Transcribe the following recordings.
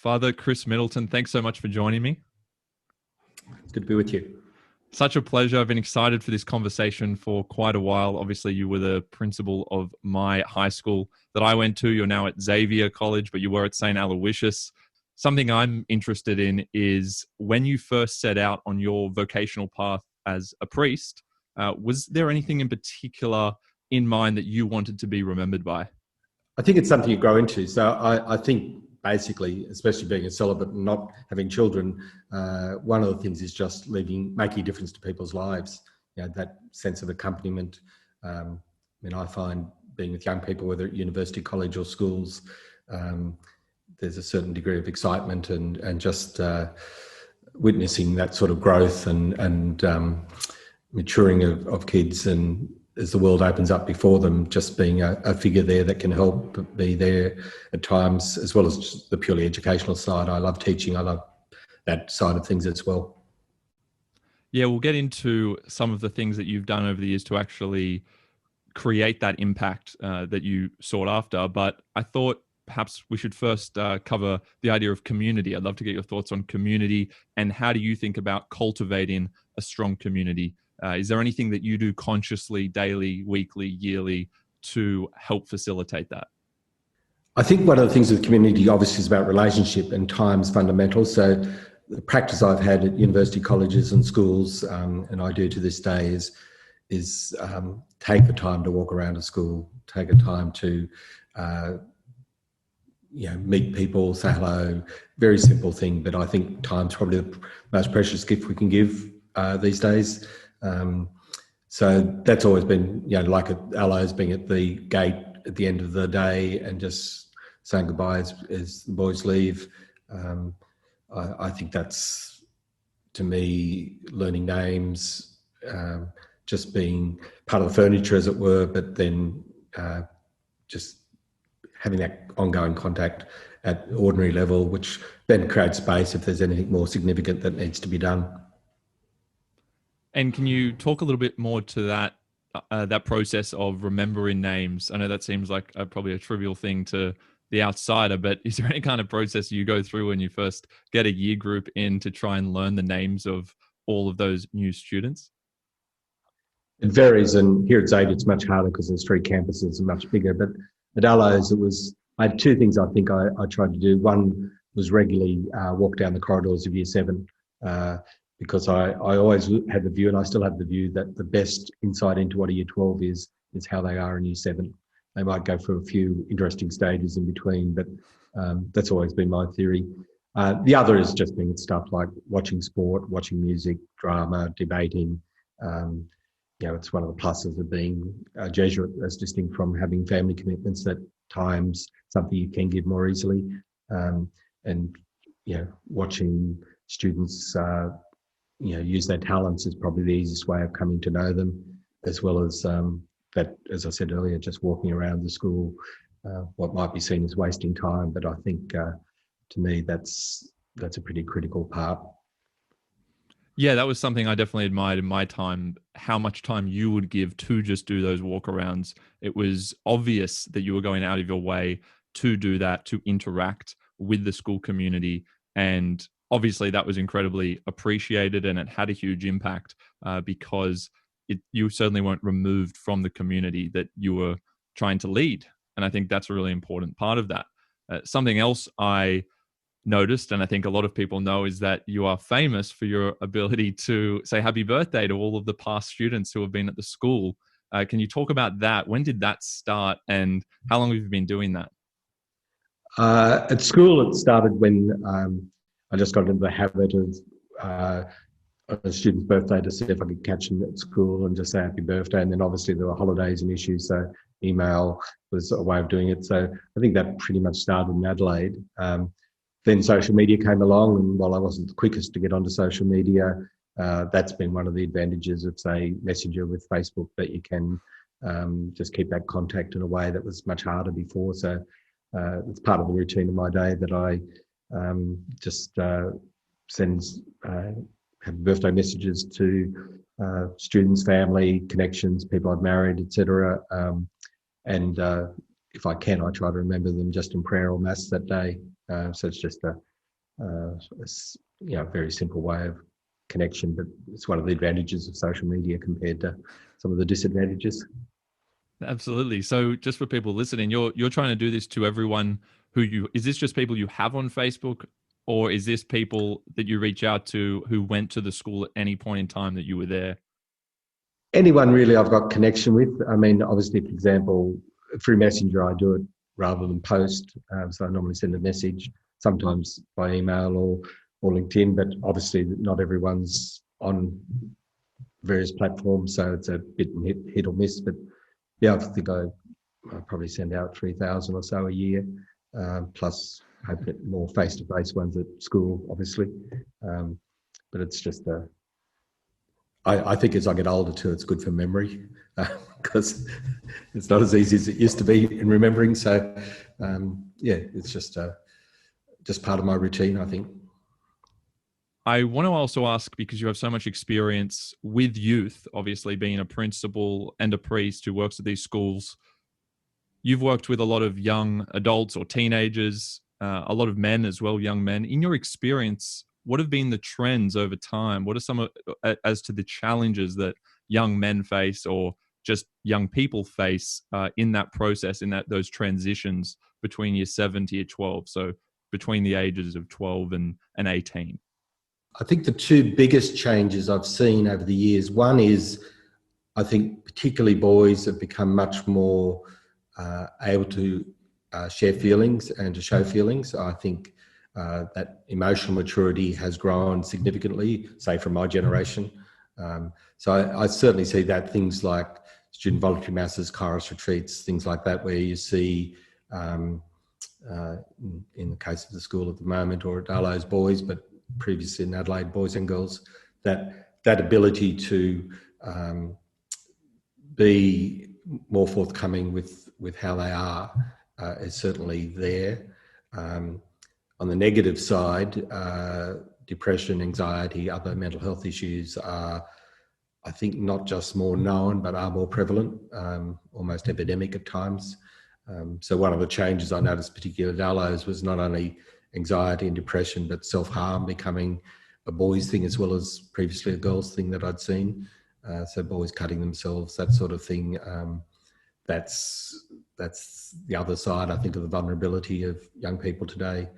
Father Chris Middleton, thanks so much for joining me. It's good to be with you. Such a pleasure. I've been excited for this conversation for quite a while. Obviously, you were the principal of my high school that I went to. You're now at Xavier College, but you were at St Aloysius. Something I'm interested in is when you first set out on your vocational path as a priest, was there anything in particular in mind that you wanted to be remembered by? I think it's something you grow into. So I think basically, especially being a celibate and not having children, one of the things is just making a difference to people's lives. You know, that sense of accompaniment. I find being with young people, whether at university, college or schools, there's a certain degree of excitement and just witnessing that sort of growth and maturing of kids, and as the world opens up before them, just being a figure there that can help be there at times, as well as the purely educational side. I love teaching. I love that side of things as well. Yeah, we'll get into some of the things that you've done over the years to actually create that impact that you sought after. But I thought perhaps we should first cover the idea of community. I'd love to get your thoughts on community and how do you think about cultivating a strong community? Is there anything that you do consciously, daily, weekly, yearly to help facilitate that? I think one of the things with community obviously is about relationship, and time's fundamental. So the practice I've had at university colleges and schools, and I do to this day, is take the time to walk around a school, take a time to meet people, say hello. Very simple thing, but I think time's probably the most precious gift we can give these days. So that's always been, like at Allo's, being at the gate at the end of the day and just saying goodbye as the boys leave. I think that's, to me, learning names, just being part of the furniture, as it were, but then just having that ongoing contact at ordinary level, which then creates space if there's anything more significant that needs to be done. And can you talk a little bit more to that process of remembering names? I know that seems like probably a trivial thing to the outsider, but is there any kind of process you go through when you first get a year group in to try and learn the names of all of those new students? It varies, and here at Xavier it's much harder because there's 3 campuses and much bigger. But at Allo's, I had 2 things I think I tried to do. One was regularly walk down the corridors of Year 7. Because I always had the view, and I still have the view, that the best insight into what a Year 12 is how they are in Year 7. They might go through a few interesting stages in between, but that's always been my theory. The other is just being stuff like watching sport, watching music, drama, debating. It's one of the pluses of being a Jesuit, as distinct from having family commitments, that time's something you can give more easily. Watching students use their talents is probably the easiest way of coming to know them, as well as that, as I said earlier, just walking around the school, what might be seen as wasting time. But I think, to me, that's a pretty critical part. Yeah, that was something I definitely admired in my time, how much time you would give to just do those walkarounds. It was obvious that you were going out of your way to do that, to interact with the school community. And obviously that was incredibly appreciated, and it had a huge impact because you certainly weren't removed from the community that you were trying to lead. And I think that's a really important part of that. Something else I noticed, and I think a lot of people know, is that you are famous for your ability to say happy birthday to all of the past students who have been at the school. Can you talk about that? When did that start, and how long have you been doing that? At school, it started when I just got into the habit of on a student's birthday to see if I could catch them at school and just say happy birthday. And then obviously there were holidays and issues, so email was a way of doing it. So I think that pretty much started in Adelaide. Then social media came along, and while I wasn't the quickest to get onto social media, that's been one of the advantages of, say, Messenger with Facebook, that you can just keep that contact in a way that was much harder before. So it's part of the routine of my day that I just send happy birthday messages to students, family, connections, people I've married, etc. And if I can, I try to remember them just in prayer or mass that day. So it's just It's, a very simple way of connection, but it's one of the advantages of social media compared to some of the disadvantages. Absolutely. So just for people listening, you're trying to do this to everyone is this just people you have on Facebook, or is this people that you reach out to who went to the school at any point in time that you were there? Anyone really I've got connection with. I mean, obviously, for example, through Messenger, I do it rather than post. So I normally send a message, sometimes by email or LinkedIn, but obviously not everyone's on various platforms, so it's a bit hit or miss. But yeah, I think I probably send out 3,000 or so a year, plus hopefully more face-to-face ones at school, obviously. But it's just I think as I get older too, it's good for memory because it's not as easy as it used to be in remembering. So it's just part of my routine, I think. I want to also ask, because you have so much experience with youth, obviously being a principal and a priest who works at these schools, you've worked with a lot of young adults or teenagers, a lot of men as well, young men. In your experience, what have been the trends over time? What are some as to the challenges that young men face or just young people face in that process, in those transitions between year 7 to year 12? So between the ages of 12 and 18. I think the two biggest changes I've seen over the years, one is I think particularly boys have become much more able to share feelings and to show feelings. I think that emotional maturity has grown significantly, say from my generation. So I certainly see that, things like student voluntary masses, Kairos retreats, things like that, where you see, in the case of the school at the moment or at Arlo's boys, but previously in Adelaide boys and girls, that ability to be more forthcoming with how they are is certainly there. On the negative side, depression, anxiety, other mental health issues are, I think, not just more known, but are more prevalent, almost epidemic at times. So one of the changes I noticed, particularly at Allo's, was not only anxiety and depression, but self-harm becoming a boys' thing as well as previously a girls' thing that I'd seen. So boys cutting themselves, that sort of thing. That's the other side, I think, of the vulnerability of young people today.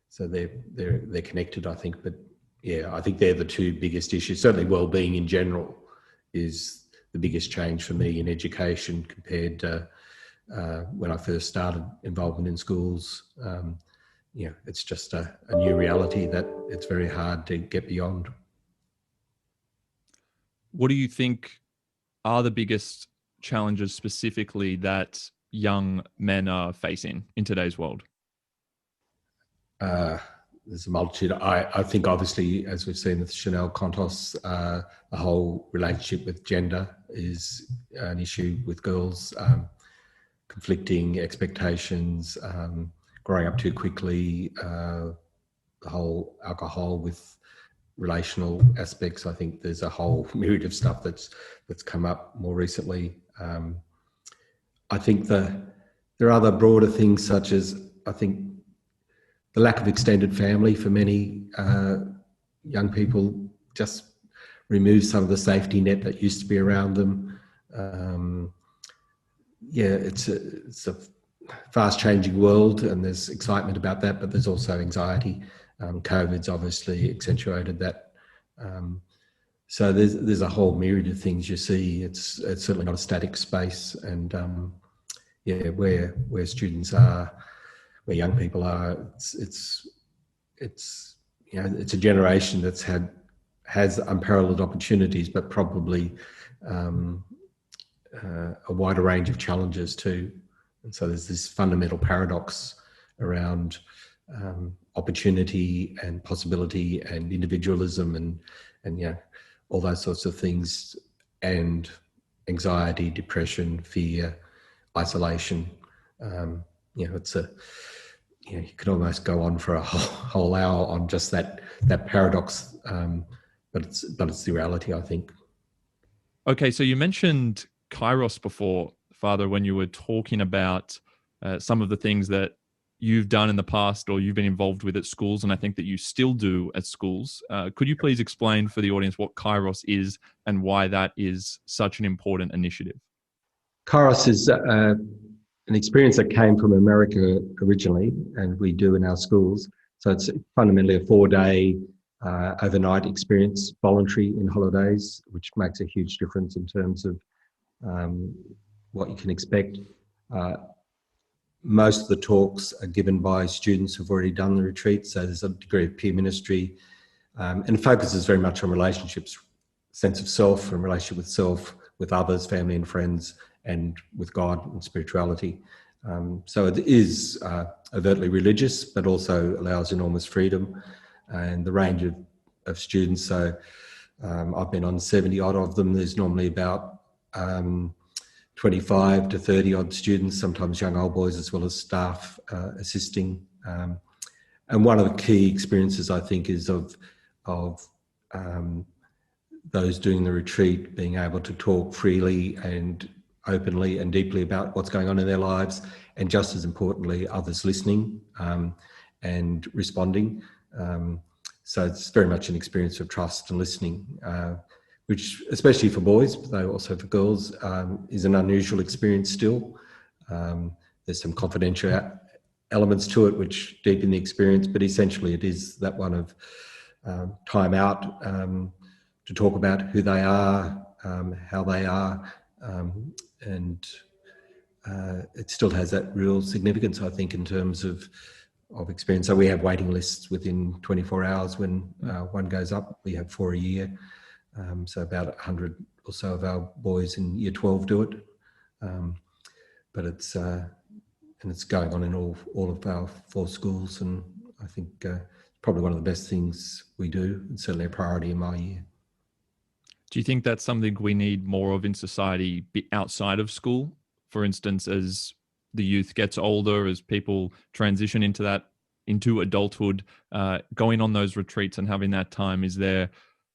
So they're connected, I think. But yeah, I think they're the two biggest issues. Certainly well-being in general is the biggest change for me in education compared to when I first started involvement in schools. It's just a new reality that it's very hard to get beyond. What do you think are the biggest challenges specifically that young men are facing in today's world? There's a multitude. I think obviously, as we've seen with Chanel Contos, the whole relationship with gender is an issue with girls, conflicting expectations, growing up too quickly, the whole alcohol with relational aspects. I think there's a whole myriad of stuff that's come up more recently. I think there are other broader things, such as, I think, the lack of extended family for many young people just removes some of the safety net that used to be around them. It's a fast-changing world, and there's excitement about that, but there's also anxiety. COVID's obviously accentuated that. So there's a whole myriad of things you see. It's certainly not a static space, and where students are, where young people are, it's a generation has unparalleled opportunities, but probably a wider range of challenges too. And so there's this fundamental paradox around opportunity and possibility and individualism and all those sorts of things, and anxiety, depression, fear, isolation. It's you could almost go on for a whole hour on just that paradox, but it's the reality, I think. Okay, so you mentioned Kairos before, Father, when you were talking about some of the things that you've done in the past or you've been involved with at schools, and I think that you still do at schools. Could you please explain for the audience what Kairos is and why that is such an important initiative? Kairos is an experience that came from America originally, and we do in our schools. So it's fundamentally a 4-day overnight experience, voluntary in holidays, which makes a huge difference in terms of what you can expect. Most of the talks are given by students who've already done the retreat, so there's a degree of peer ministry, and it focuses very much on relationships, sense of self and relationship with self, with others, family and friends, and with God and spirituality. So it is overtly religious, but also allows enormous freedom and the range of students. So I've been on 70 odd of them. There's normally about 25 to 30 odd students, sometimes young old boys, as well as staff assisting. And one of the key experiences, I think, is of those doing the retreat being able to talk freely and openly and deeply about what's going on in their lives, and just as importantly, others listening and responding. So it's very much an experience of trust and listening, which, especially for boys, but though also for girls, is an unusual experience still. There's some confidential elements to it which deepen the experience, but essentially it is that one of time out to talk about who they are, how they are, and it still has that real significance, I think, in terms of experience. So we have waiting lists within 24 hours when one goes up. We have 4 a year. So about 100 or so of our boys in year 12 do it. But it's going on in all of our 4 schools, and I think probably one of the best things we do, and certainly a priority in my year. Do you think that's something we need more of in society outside of school? For instance, as the youth gets older, as people transition into adulthood, going on those retreats and having that time, is there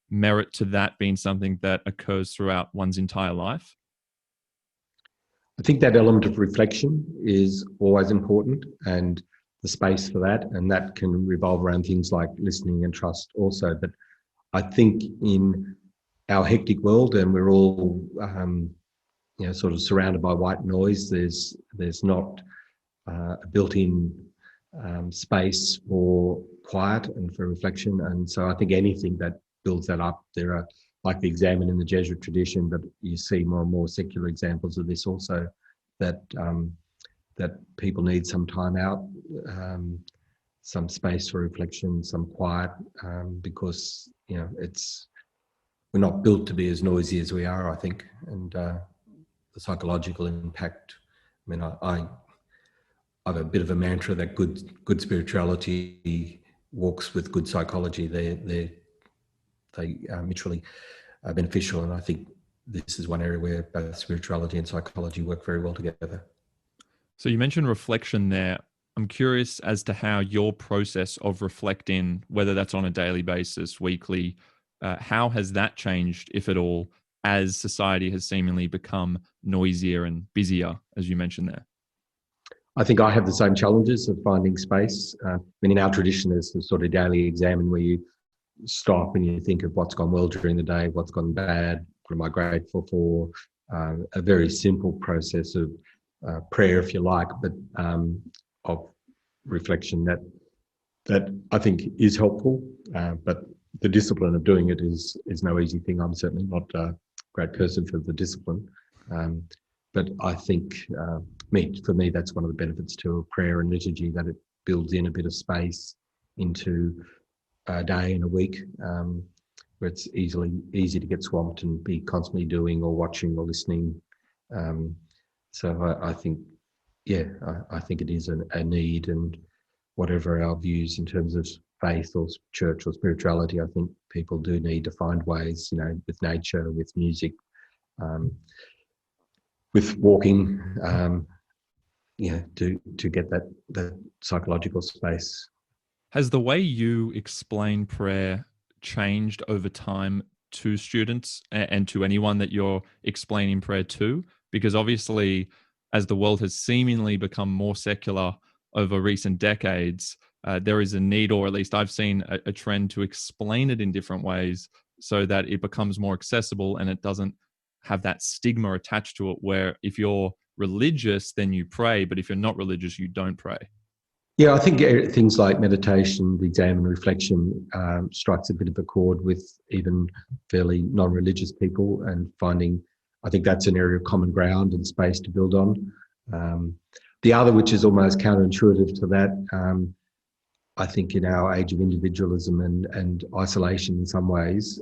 merit to that being something that occurs throughout one's entire life? I think that element of reflection is always important, and the space for that, and that can revolve around things like listening and trust also. But I think in our hectic world, and we're all sort of surrounded by white noise, there's not a built-in space for quiet and for reflection. And so I think anything that builds that up, there are, like the examen in the Jesuit tradition, but you see more and more secular examples of this also, that people need some time out, some space for reflection, some quiet, because we're not built to be as noisy as we are, I think, and the psychological impact. I mean, I have a bit of a mantra that good spirituality walks with good psychology. They are mutually beneficial, and I think this is one area where both spirituality and psychology work very well together. So you mentioned reflection there. I'm curious as to how your process of reflecting, whether that's on a daily basis, weekly, how has that changed, if at all, as society has seemingly become noisier and busier, as you mentioned there? I think I have the same challenges of finding space. In our tradition, there's the sort of daily examine where you stop and you think of what's gone well during the day, what's gone bad, what am I grateful for, a very simple process of prayer, if you like, but of reflection that I think is helpful, but the discipline of doing it is no easy thing. I'm certainly not a great person for the discipline, but I think for me, that's one of the benefits to prayer and liturgy, that it builds in a bit of space into a day and a week, where it's easy to get swamped and be constantly doing or watching or listening. So I think, I think it is a need, and whatever our views in terms of faith or church or spirituality, I think people do need to find ways, with nature, with music, with walking, to get that psychological space. Has the way you explain prayer changed over time to students and to anyone that you're explaining prayer to? Because obviously, as the world has seemingly become more secular, over recent decades, there is a need, or at least I've seen a trend to explain it in different ways so that it becomes more accessible and it doesn't have that stigma attached to it, where if you're religious, then you pray, but if you're not religious, you don't pray. Yeah, I think things like meditation, the exam and reflection strikes a bit of a chord with even fairly non-religious people, and finding, I think that's an area of common ground and space to build on. The other, which is almost counterintuitive to that, I think in our age of individualism and isolation in some ways,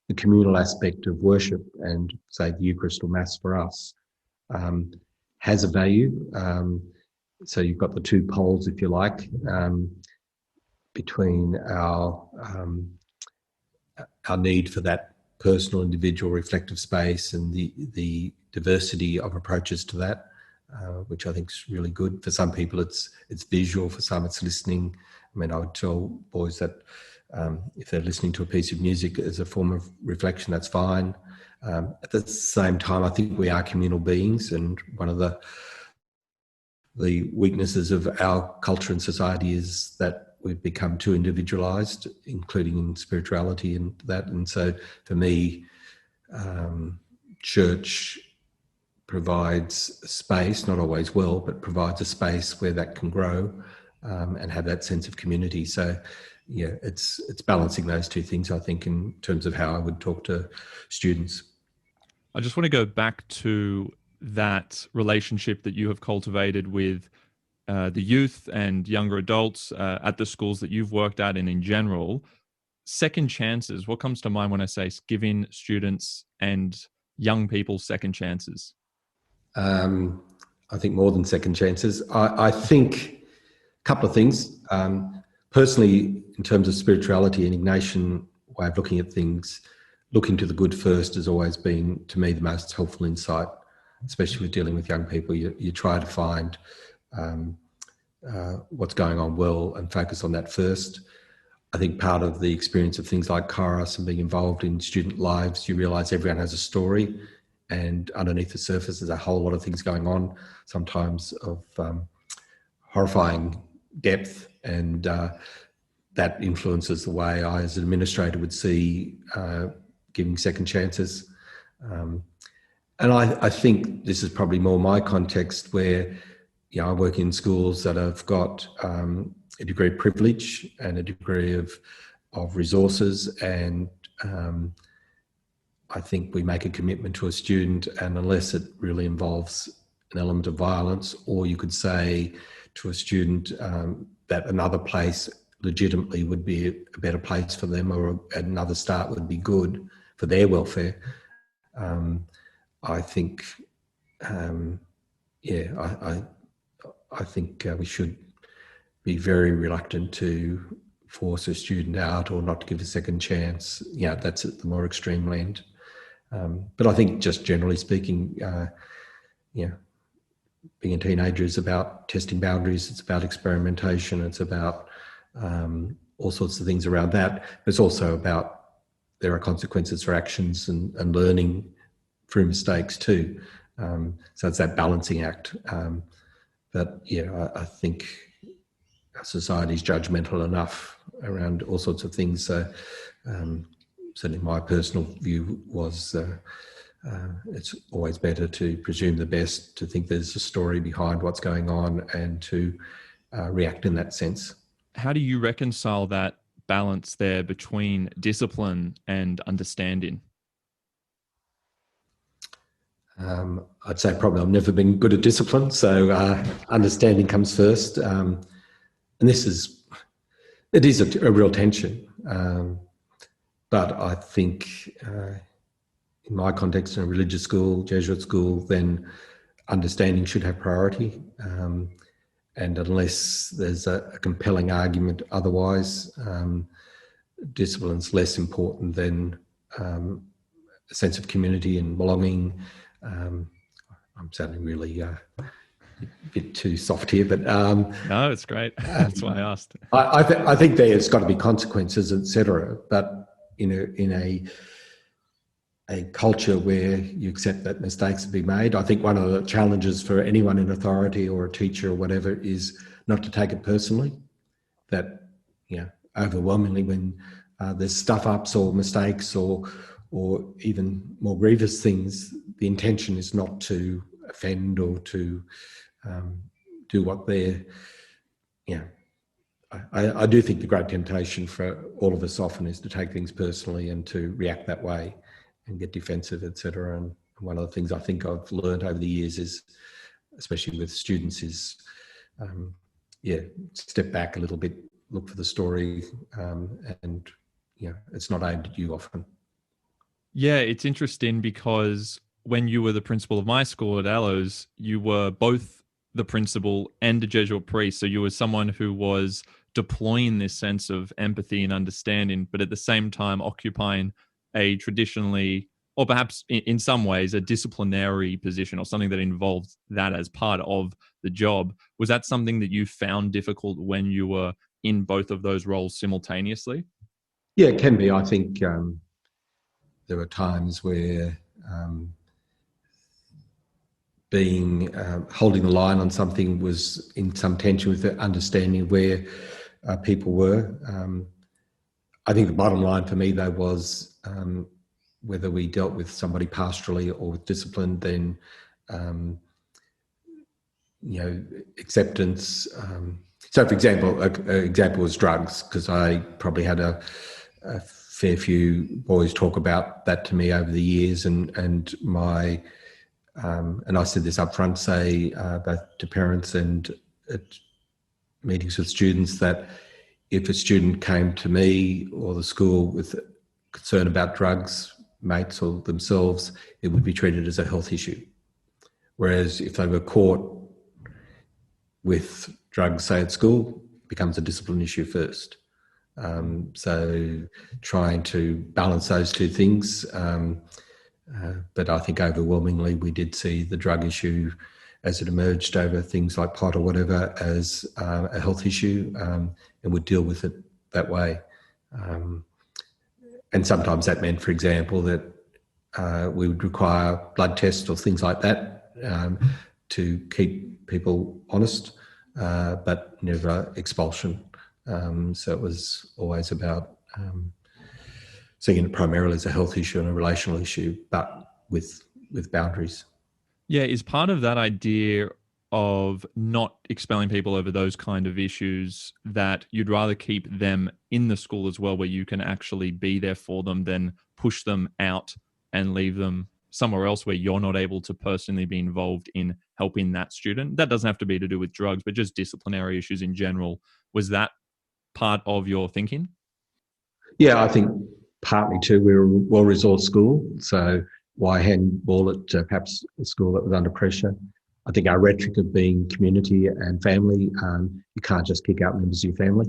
the communal aspect of worship and, say, the Eucharist or Mass for us has a value. So you've got the two poles, if you like, between our need for that personal, individual, reflective space and the diversity of approaches to that, which I think is really good. For some people, it's visual. For some, it's listening. I mean, I would tell boys that if they're listening to a piece of music as a form of reflection, that's fine. At the same time, I think we are communal beings, and one of the weaknesses of our culture and society is that we've become too individualized, including in spirituality and that. And so for me, church provides space, not always well, but provides a space where that can grow and have that sense of community. So yeah, it's balancing those two things, I think, in terms of how I would talk to students. I just want to go back to that relationship that you have cultivated with the youth and younger adults at the schools that you've worked at, and in general. Second chances, what comes to mind when I say giving students and young people second chances? I think more than second chances. I think a couple of things. Personally, in terms of spirituality and Ignatian way of looking at things, looking to the good first has always been, to me, the most helpful insight, especially with dealing with young people. You try to find what's going on well and focus on that first. I think part of the experience of things like Kairos and being involved in student lives, you realise everyone has a story, and underneath the surface there's a whole lot of things going on, sometimes of horrifying depth, and that influences the way I as an administrator would see giving second chances. And I think this is probably more my context, where I work in schools that have got a degree of privilege and a degree of resources, and I think we make a commitment to a student, and unless it really involves an element of violence, or you could say to a student that another place legitimately would be a better place for them, or another start would be good for their welfare, I think, I think we should be very reluctant to force a student out or not to give a second chance. That's at the more extreme end. But I think, just generally speaking, being a teenager is about testing boundaries. It's about experimentation. It's about all sorts of things around that. But it's also about, there are consequences for actions and learning through mistakes too. So it's that balancing act. But I think our society is judgmental enough around all sorts of things. So certainly my personal view was it's always better to presume the best, to think there's a story behind what's going on, and to react in that sense. How do you reconcile that balance there between discipline and understanding? I'd say probably I've never been good at discipline, so understanding comes first. And it is a real tension. But I think in my context, in a religious school, Jesuit school, then understanding should have priority. And unless there's a compelling argument otherwise, discipline's less important than a sense of community and belonging. I'm sounding really a bit too soft here, but no, it's great. That's why I asked. I think there's got to be consequences, etc. But in a culture where you accept that mistakes have been made, I think one of the challenges for anyone in authority or a teacher or whatever is not to take it personally. That, overwhelmingly when there's stuff-ups or mistakes or even more grievous things, the intention is not to offend or to do what they're, I do think the great temptation for all of us often is to take things personally and to react that way and get defensive, etc. And one of the things I think I've learned over the years is, especially with students, is step back a little bit, look for the story, and it's not aimed at you often. Yeah, it's interesting because when you were the principal of my school at Aloes, you were both the principal and a Jesuit priest. So you were someone who was deploying this sense of empathy and understanding, but at the same time occupying a traditionally, or perhaps in some ways, a disciplinary position or something that involved that as part of the job. Was that something that you found difficult when you were in both of those roles simultaneously? Yeah, it can be. I think there were times where holding the line on something was in some tension with the understanding where people were. I think the bottom line for me, though, was whether we dealt with somebody pastorally or with discipline, then acceptance. So, for example, an example was drugs, because I probably had a fair few boys talk about that to me over the years, and my and I said this up front, say both to parents and at meetings with students, that if a student came to me or the school with concern about drugs, mates or themselves, it would be treated as a health issue. Whereas if they were caught with drugs, say at school, it becomes a discipline issue first. So trying to balance those two things. But I think overwhelmingly we did see the drug issue as it emerged over things like pot or whatever as a health issue, and would deal with it that way. And sometimes that meant, for example, that we would require blood tests or things like that to keep people honest, but never expulsion. So it was always about seeing it primarily as a health issue and a relational issue, but with boundaries. Yeah, is part of that idea of not expelling people over those kind of issues that you'd rather keep them in the school as well, where you can actually be there for them, than push them out and leave them somewhere else where you're not able to personally be involved in helping that student? That doesn't have to be to do with drugs, but just disciplinary issues in general. Was that part of your thinking? Yeah, I think partly too, we were a well-resourced school, so why handball it to perhaps a school that was under pressure? I think our rhetoric of being community and family, you can't just kick out members of your family,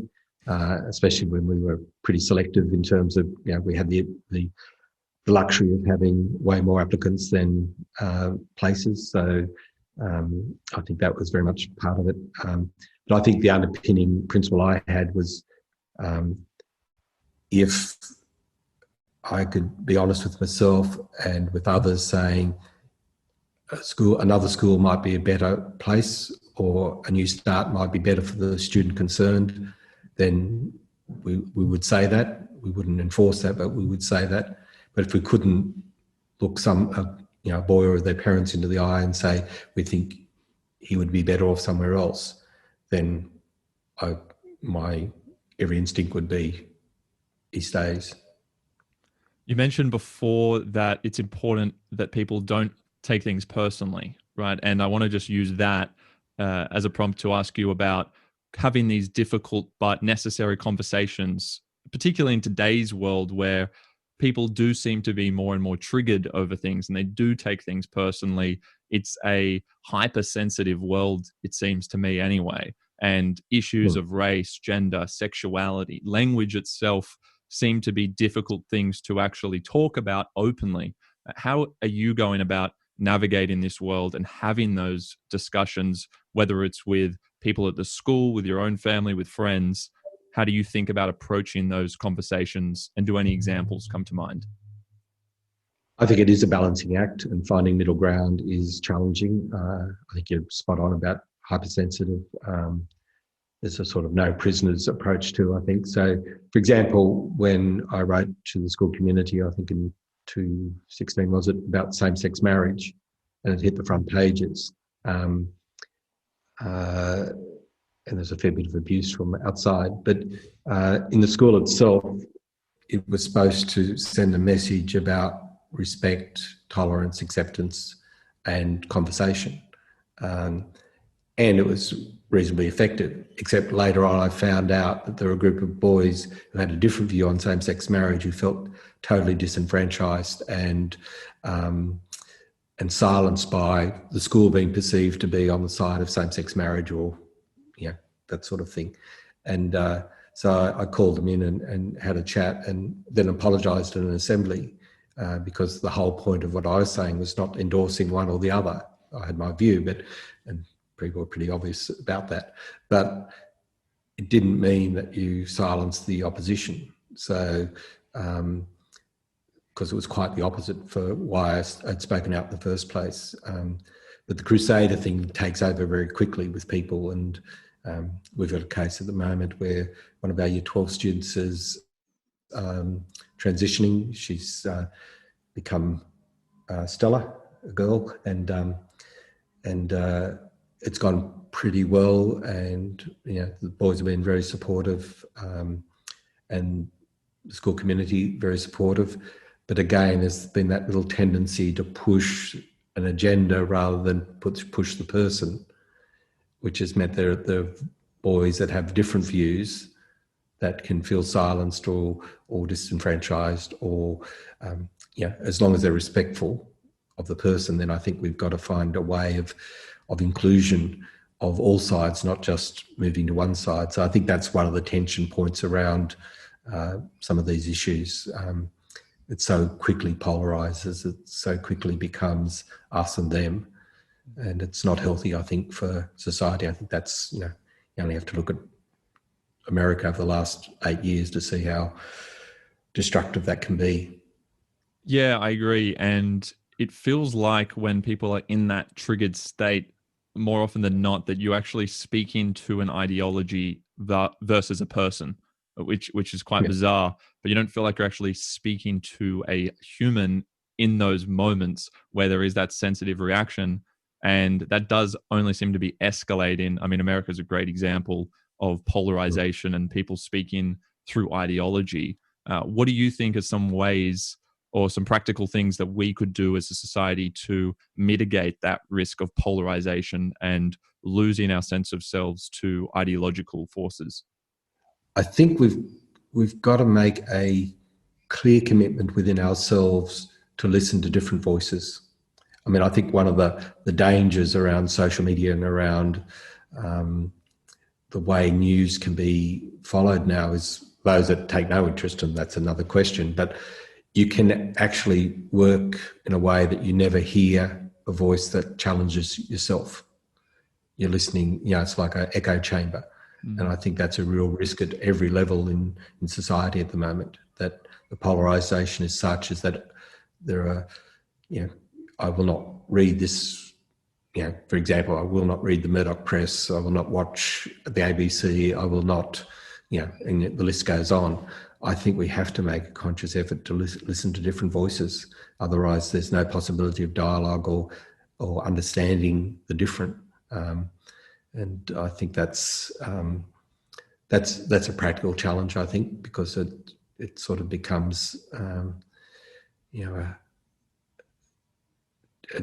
especially when we were pretty selective in terms of, we had the luxury of having way more applicants than places. So I think that was very much part of it. But I think the underpinning principle I had was if I could be honest with myself and with others, saying another school might be a better place, or a new start might be better for the student concerned, then we would say that. We wouldn't enforce that, but we would say that. But if we couldn't look a boy or their parents into the eye and say, we think he would be better off somewhere else, then my every instinct would be he stays. You mentioned before that it's important that people don't take things personally, right? And I want to just use that as a prompt to ask you about having these difficult but necessary conversations, particularly in today's world where people do seem to be more and more triggered over things and they do take things personally. It's a hypersensitive world, it seems to me anyway. And issues of race, gender, sexuality, language itself seem to be difficult things to actually talk about openly. How are you going about navigating this world and having those discussions, whether it's with people at the school, with your own family, with friends? How do you think about approaching those conversations, and do any examples come to mind? I think it is a balancing act, and finding middle ground is challenging. I think you're spot on about hypersensitive. there's a sort of no prisoners approach to, I think. So, for example, when I wrote to the school community, I think in 2016, was it, about same-sex marriage, and it hit the front pages. And there's a fair bit of abuse from outside. But in the school itself, it was supposed to send a message about respect, tolerance, acceptance, and conversation. And it was reasonably effective, except later on I found out that there were a group of boys who had a different view on same-sex marriage, who felt totally disenfranchised and silenced by the school being perceived to be on the side of same-sex marriage, or that sort of thing. And so I called them in and had a chat, and then apologised in an assembly because the whole point of what I was saying was not endorsing one or the other. I had my view, and people were pretty obvious about that. But it didn't mean that you silenced the opposition. So, because it was quite the opposite for why I'd spoken out in the first place. But the Crusader thing takes over very quickly with people, and we've got a case at the moment where one of our Year 12 students is transitioning. She's become Stella, a girl, and it's gone pretty well. And the boys have been very supportive, and the school community very supportive. But again, there's been that little tendency to push an agenda rather than push the person, which has meant there are boys that have different views that can feel silenced or disenfranchised, or as long as they're respectful of the person, then I think we've got to find a way of inclusion of all sides, not just moving to one side. So I think that's one of the tension points around some of these issues. It so quickly polarizes, it so quickly becomes us and them. And it's not healthy, I think, for society. I think that's, you only have to look at America over the last 8 years to see how destructive that can be. Yeah, I agree. And it feels like when people are in that triggered state, more often than not, that you actually speak into an ideology versus a person, which is quite bizarre. But you don't feel like you're actually speaking to a human in those moments where there is that sensitive reaction. And that does only seem to be escalating. I mean, America's a great example of polarization and people speaking through ideology. What do you think are some ways or some practical things that we could do as a society to mitigate that risk of polarization and losing our sense of selves to ideological forces? I think we've got to make a clear commitment within ourselves to listen to different voices. I mean, I think one of the dangers around social media and around the way news can be followed now is those that take no interest, and that's another question. But you can actually work in a way that you never hear a voice that challenges yourself. You're listening, it's like an echo chamber. Mm. And I think that's a real risk at every level in society at the moment, that the polarization is such as that there are, I will not read this, for example, I will not read the Murdoch press, I will not watch the ABC, I will not, and the list goes on. I think we have to make a conscious effort to listen to different voices. Otherwise, there's no possibility of dialogue or understanding the different. And I think that's a practical challenge, I think, because it sort of becomes,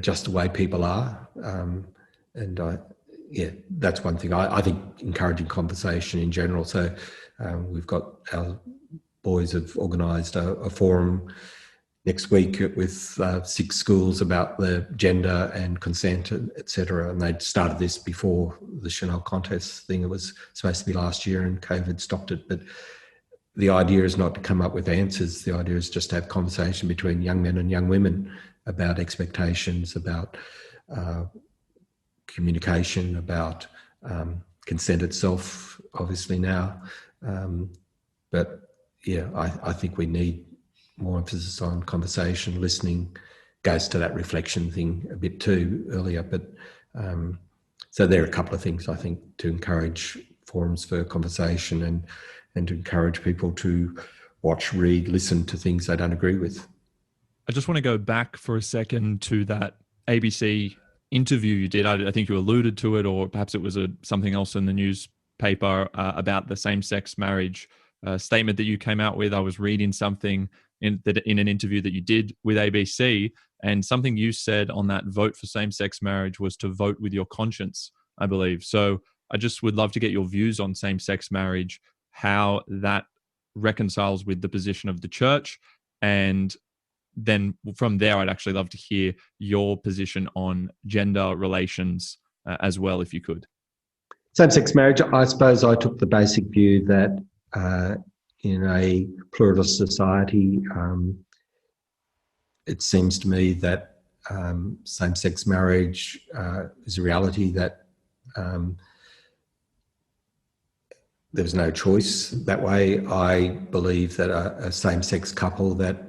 just the way people are. That's one thing. I think encouraging conversation in general. So we've got our boys have organised a forum next week with 6 schools about the gender and consent, etc. And they'd started this before the Chanel contest thing. It was supposed to be last year and COVID stopped it. But the idea is not to come up with answers. The idea is just to have conversation between young men and young women about expectations, about communication, about consent itself, obviously now. But yeah, I think we need more emphasis on conversation, listening. Goes to that reflection thing a bit too earlier. But so there are a couple of things I think to encourage forums for conversation and to encourage people to watch, read, listen to things they don't agree with. I just want to go back for a second to that ABC interview you did. I think you alluded to it, or perhaps it was something else in the newspaper about the same-sex marriage statement that you came out with. I was reading something in an interview that you did with ABC, and something you said on that vote for same-sex marriage was to vote with your conscience, I believe. So I just would love to get your views on same-sex marriage, how that reconciles with the position of the church, and then from there, I'd actually love to hear your position on gender relations as well, if you could. Same-sex marriage, I suppose I took the basic view that in a pluralist society, it seems to me that same-sex marriage is a reality that there's no choice that way. I believe that a same-sex couple that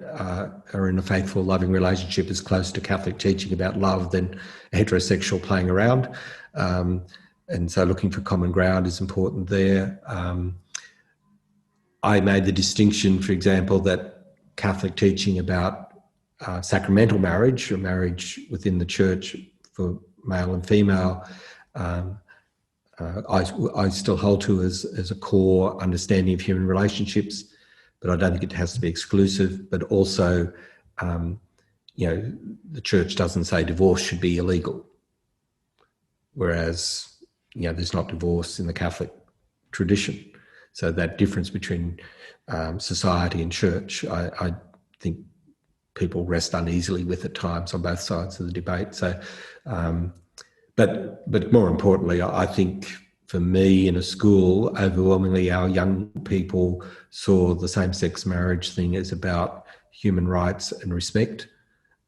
are in a faithful, loving relationship is closer to Catholic teaching about love than heterosexual playing around. And so looking for common ground is important there. I made the distinction, for example, that Catholic teaching about sacramental marriage, or marriage within the church for male and female, I still hold to as a core understanding of human relationships, but I don't think it has to be exclusive. But also, the church doesn't say divorce should be illegal, whereas there's not divorce in the Catholic tradition. So that difference between society and church, I think people rest uneasily with at times on both sides of the debate. So. But more importantly, I think for me in a school, overwhelmingly our young people saw the same-sex marriage thing as about human rights and respect,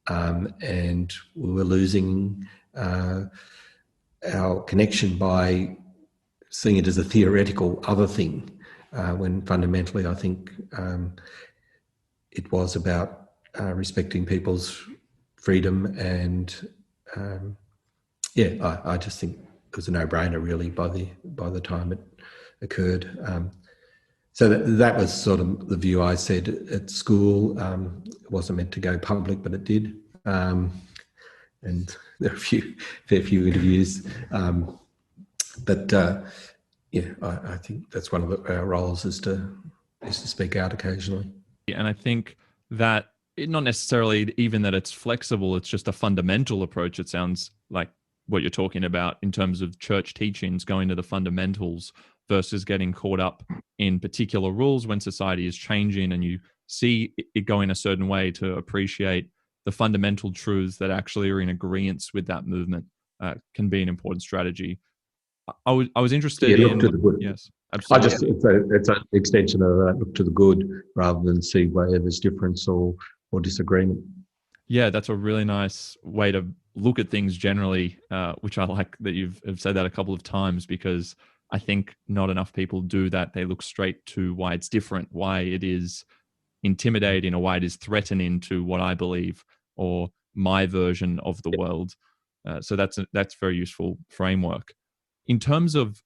and we were losing our connection by seeing it as a theoretical other thing, when fundamentally I think it was about respecting people's freedom and I just think it was a no-brainer really by the time it occurred. So that was sort of the view I said at school. It wasn't meant to go public, but it did. And there are a fair few interviews. I think that's one of our roles is to speak out occasionally. And I think that not necessarily even that it's flexible, it's just a fundamental approach. It sounds like what you're talking about in terms of church teachings, going to the fundamentals versus getting caught up in particular rules when society is changing and you see it going a certain way, to appreciate the fundamental truths that actually are in agreement with that movement can be an important strategy. I was interested in... Look to the good. Yes, absolutely. It's an extension of that, look to the good rather than see where there's difference or disagreement. Yeah, that's a really nice way to look at things generally, which I like that you've said that a couple of times, because I think not enough people do that. They look straight to why it's different, why it is intimidating, or why it is threatening to what I believe or my version of the world. So that's very useful framework. In terms of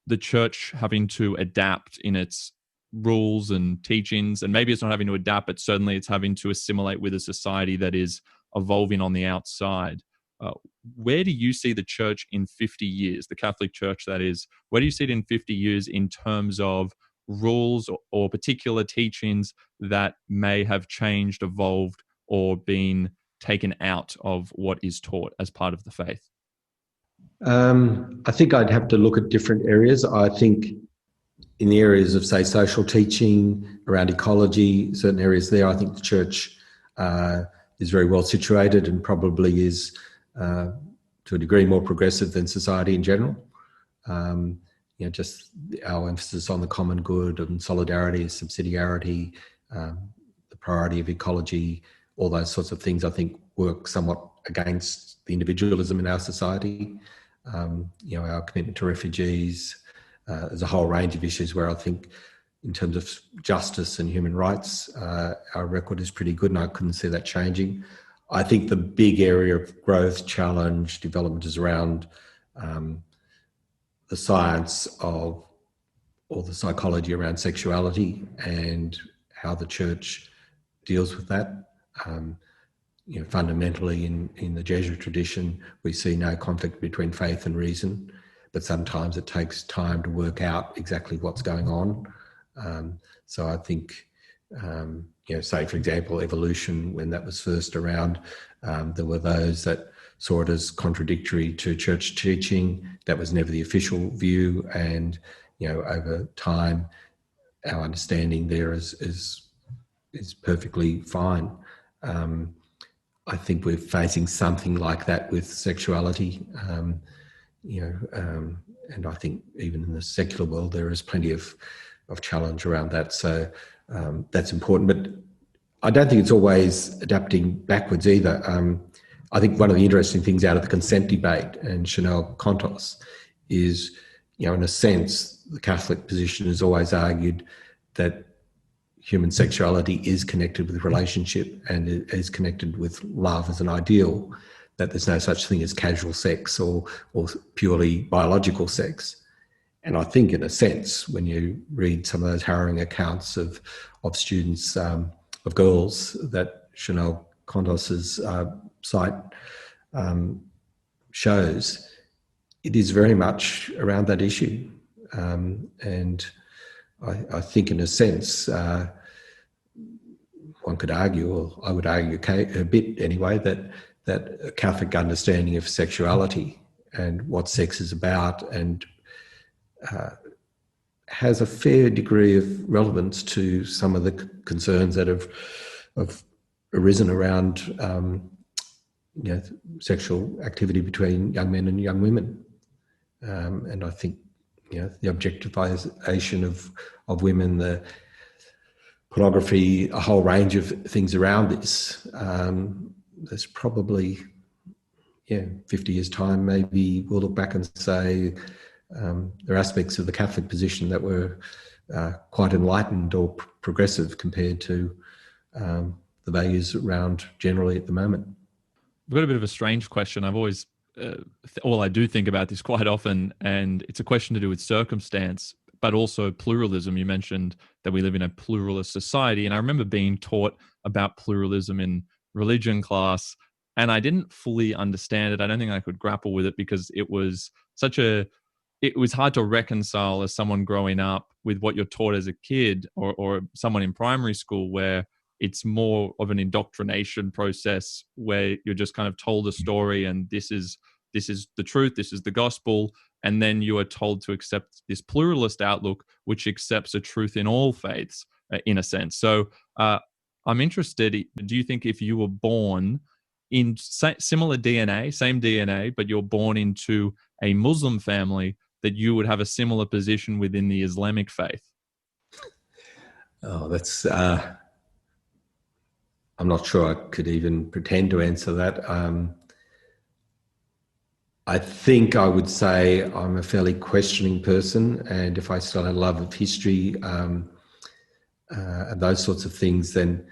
the church having to adapt in its rules and teachings, and maybe it's not having to adapt, but certainly it's having to assimilate with a society that is evolving on the outside. Where do you see the church in 50 years, the Catholic Church that is? Where do you see it in 50 years in terms of rules or particular teachings that may have changed, evolved, or been taken out of what is taught as part of the faith? I think I'd have to look at different areas. I think in the areas of, say, social teaching, around ecology, certain areas there, I think the church is very well situated and probably is, to a degree, more progressive than society in general. Just our emphasis on the common good and solidarity, subsidiarity, the priority of ecology, all those sorts of things, I think, work somewhat against the individualism in our society. Our commitment to refugees, there's a whole range of issues where I think in terms of justice and human rights, our record is pretty good, and I couldn't see that changing. I think the big area of growth, challenge, development is around the science of or the psychology around sexuality and how the church deals with that. Fundamentally in the Jesuit tradition, we see no conflict between faith and reason, but sometimes it takes time to work out exactly what's going on. So I think, say, for example, evolution, when that was first around, there were those that saw it as contradictory to church teaching. That was never the official view. And, over time, our understanding there is perfectly fine. I think we're facing something like that with sexuality, and I think even in the secular world there is plenty of challenge around that. So that's important, but I don't think it's always adapting backwards either. I think one of the interesting things out of the consent debate and Chanel Contos is, in a sense, the Catholic position has always argued that human sexuality is connected with relationship and it is connected with love as an ideal, that there's no such thing as casual sex or purely biological sex. And I think, in a sense, when you read some of those harrowing accounts of students, of girls that Chanel Contos's site shows, it is very much around that issue. And I think, in a sense, one could argue, or I would argue a bit anyway, that a Catholic understanding of sexuality and what sex is about and has a fair degree of relevance to some of the concerns that have arisen around sexual activity between young men and young women. And I think the objectification of women, the pornography, a whole range of things around this. There's probably, 50 years' time, maybe we'll look back and say there are aspects of the Catholic position that were quite enlightened or progressive compared to the values around generally at the moment. I've got a bit of a strange question. I've always, I do think about this quite often, and it's a question to do with circumstance, but also pluralism. You mentioned that we live in a pluralist society, and I remember being taught about pluralism in religion class, and I didn't fully understand it. I don't think I could grapple with it because it was hard to reconcile as someone growing up with what you're taught as a kid or someone in primary school, where it's more of an indoctrination process where you're just kind of told a story and this is the truth, this is the gospel, and then you are told to accept this pluralist outlook, which accepts a truth in all faiths, in a sense. So I'm interested, do you think if you were born in similar DNA, same DNA, but you're born into a Muslim family, that you would have a similar position within the Islamic faith? Oh, that's... I'm not sure I could even pretend to answer that. I think I would say I'm a fairly questioning person, and if I still had a love of history and those sorts of things, then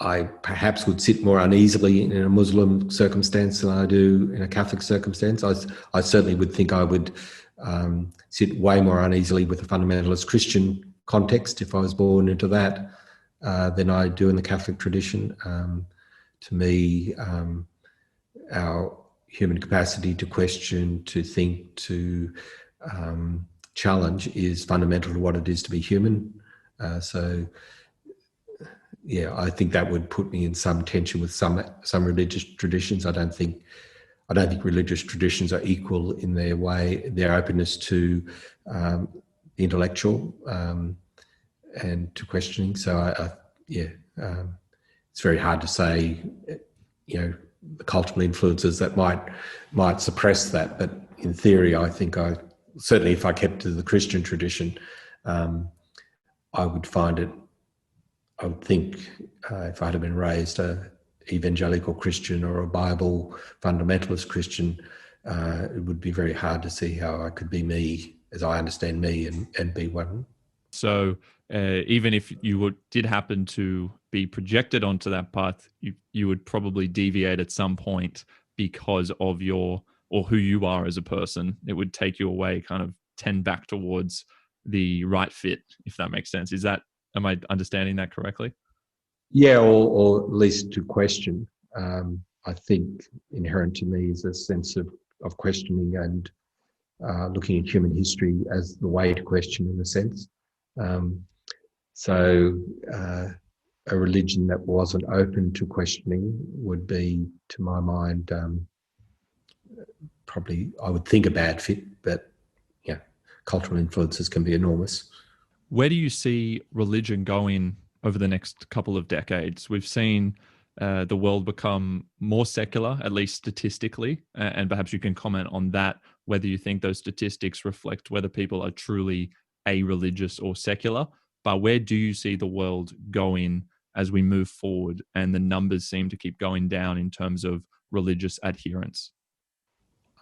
I perhaps would sit more uneasily in a Muslim circumstance than I do in a Catholic circumstance. I certainly would think I would sit way more uneasily with a fundamentalist Christian context if I was born into that than I do in the Catholic tradition. To me, our human capacity to question, to think, to challenge is fundamental to what it is to be human. So, I think that would put me in some tension with some religious traditions. I don't think religious traditions are equal in their way, their openness to the intellectual and to questioning. So it's very hard to say, the cultural influences that might suppress that. But in theory, I think certainly if I kept to the Christian tradition, I would think if I had been raised a evangelical Christian or a Bible fundamentalist Christian, it would be very hard to see how I could be me as I understand me and be one. So even if you did happen to be projected onto that path, you would probably deviate at some point because of who you are as a person. It would take you away, kind of tend back towards the right fit, if that makes sense. Am I understanding that correctly? Yeah, or at least to question. I think inherent to me is a sense of questioning and looking at human history as the way to question, in a sense. Um, so a religion that wasn't open to questioning would be, to my mind, probably, I would think, a bad fit, but yeah, cultural influences can be enormous. Where do you see religion going over the next couple of decades? We've seen the world become more secular, at least statistically, and perhaps you can comment on that, whether you think those statistics reflect whether people are truly a-religious or secular. But where do you see the world going as we move forward and the numbers seem to keep going down in terms of religious adherence?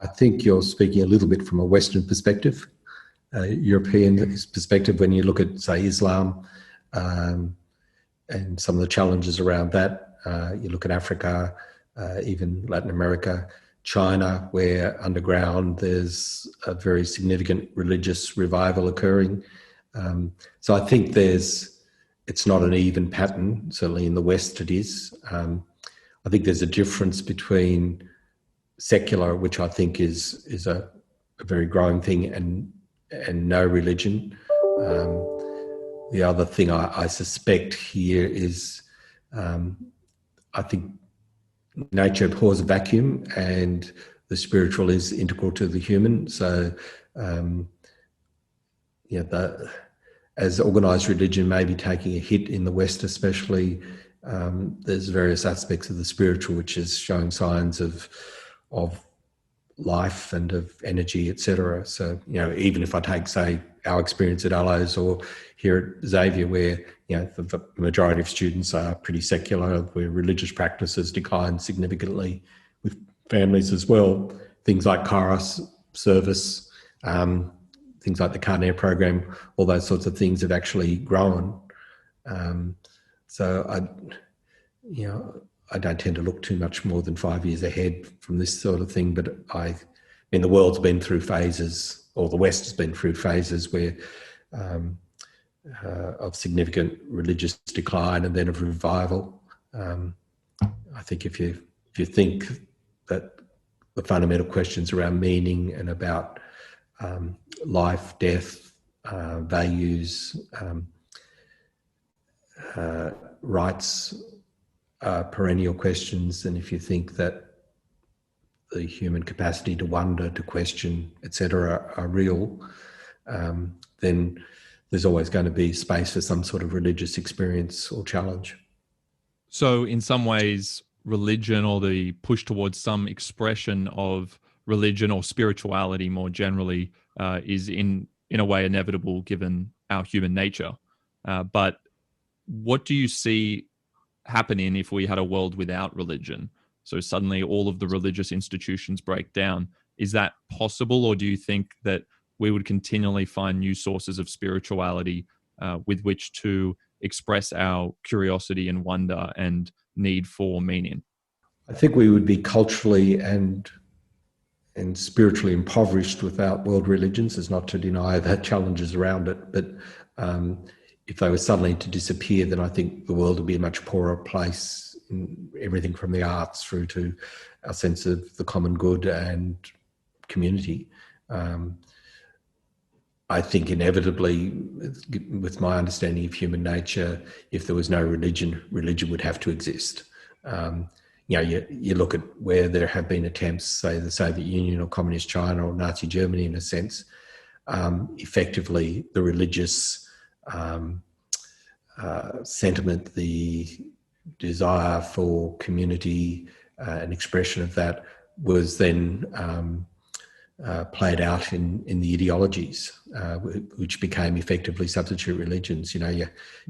I think you're speaking a little bit from a Western perspective, European perspective, when you look at, say, Islam and some of the challenges around that. You look at Africa, even Latin America, China, where underground there's a very significant religious revival occurring. So I think it's not an even pattern. Certainly in the West it is. I think there's a difference between secular, which I think is a very growing thing, and no religion. The other thing I suspect here is I think nature abhors a vacuum and the spiritual is integral to the human. So, as organised religion may be taking a hit in the West especially, there's various aspects of the spiritual which is showing signs of life and of energy, etc. So, even if I take, say, our experience at Aloysius or here at Xavier, where the majority of students are pretty secular, where religious practices decline significantly with families as well. Things like Kairos service, things like the Carnair program, all those sorts of things have actually grown. So I don't tend to look too much more than 5 years ahead from this sort of thing, but the world's been through phases, or the West has been through phases where of significant religious decline and then of revival. I think if you think that the fundamental questions around meaning and about life, death, values, rights are perennial questions, and if you think that the human capacity to wonder, to question, etc., are real, then there's always going to be space for some sort of religious experience or challenge. So in some ways, religion, or the push towards some expression of religion or spirituality more generally, is in a way inevitable given our human nature. But what do you see happening if we had a world without religion? So suddenly all of the religious institutions break down. Is that possible, or do you think that we would continually find new sources of spirituality with which to express our curiosity and wonder and need for meaning? I think we would be culturally and spiritually impoverished without world religions. Is not to deny the challenges around it, but if they were suddenly to disappear, then I think the world would be a much poorer place, in everything from the arts through to our sense of the common good and community. I think inevitably, with my understanding of human nature, if there was no religion, religion would have to exist. You look at where there have been attempts, say the Soviet Union or Communist China or Nazi Germany, in a sense, effectively the religious sentiment, the desire for community and expression of that was then played out in the ideologies, which became effectively substitute religions. You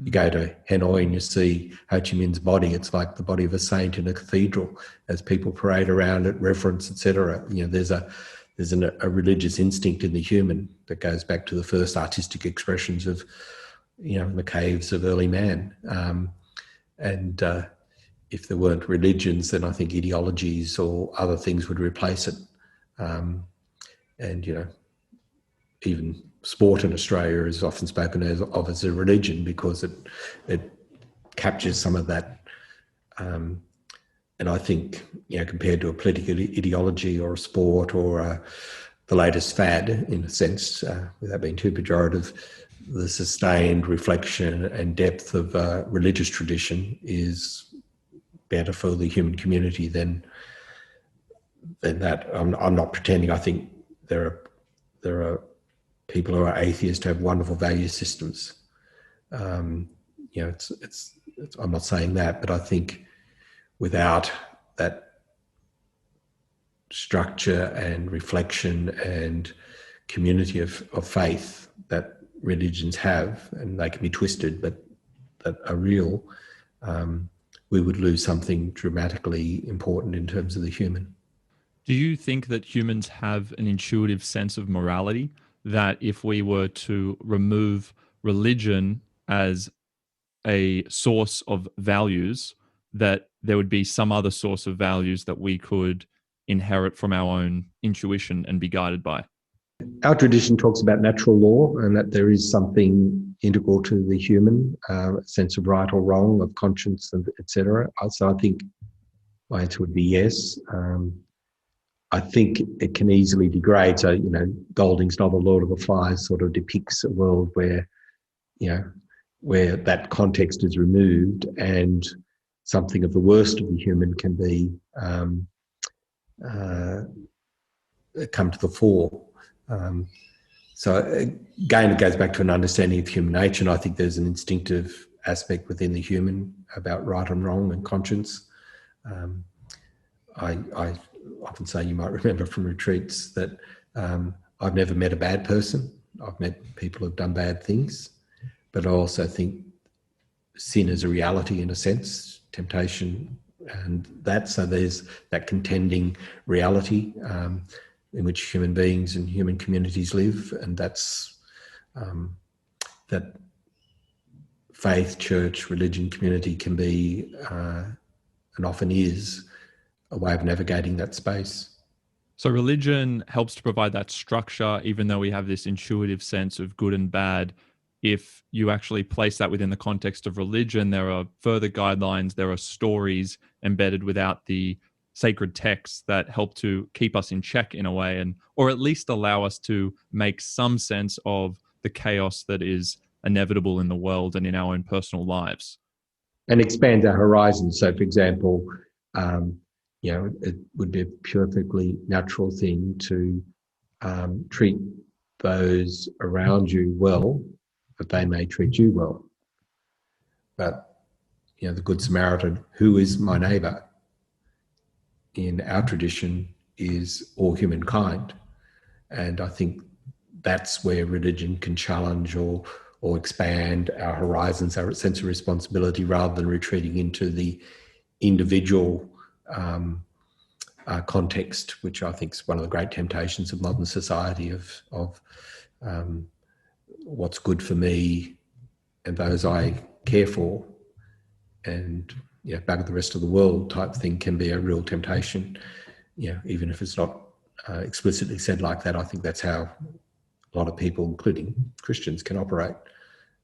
go to Hanoi and you see Ho Chi Minh's body. It's like the body of a saint in a cathedral as people parade around it, reverence, etc. There's a religious instinct in the human that goes back to the first artistic expressions of the caves of early man. And if there weren't religions, then I think ideologies or other things would replace it. And even sport in Australia is often spoken of as a religion because it captures some of that. And I think, compared to a political ideology or a sport or the latest fad, in a sense, without being too pejorative, the sustained reflection and depth of religious tradition is better for the human community than that. I'm not pretending. I think there are people who are atheists who have wonderful value systems. I'm not saying that, but I think without that structure and reflection and community of faith that religions have, and they can be twisted, but that are real, we would lose something dramatically important in terms of the human. Do you think that humans have an intuitive sense of morality, that if we were to remove religion as a source of values, that there would be some other source of values that we could inherit from our own intuition and be guided by? Our tradition talks about natural law and that there is something integral to the human, a sense of right or wrong, of conscience, etc. So I think my answer would be yes. I think it can easily degrade. So, Golding's novel Lord of the Flies sort of depicts a world where, where that context is removed and something of the worst of the human can be come to the fore. So again, it goes back to an understanding of human nature, and I think there's an instinctive aspect within the human about right and wrong and conscience. I often say, you might remember from retreats, that I've never met a bad person. I've met people who've done bad things, but I also think sin is a reality in a sense, temptation, and that. So there's that contending reality in which human beings and human communities live, and that's that faith, church, religion, community can be, and often is, a way of navigating that space. So religion helps to provide that structure, even though we have this intuitive sense of good and bad. If you actually place that within the context of religion, there are further guidelines, there are stories embedded without the sacred texts that help to keep us in check in a way, and or at least allow us to make some sense of the chaos that is inevitable in the world and in our own personal lives. And expand our horizons. So, for example, it would be a perfectly natural thing to treat those around you well, but they may treat you well. But, the Good Samaritan, who is my neighbour, in our tradition is all humankind. And I think that's where religion can challenge or expand our horizons, our sense of responsibility, rather than retreating into the individual context, which I think is one of the great temptations of modern society, of what's good for me and those I care for, and back at the rest of the world type thing can be a real temptation. Even if it's not explicitly said like that, I think that's how a lot of people, including Christians, can operate.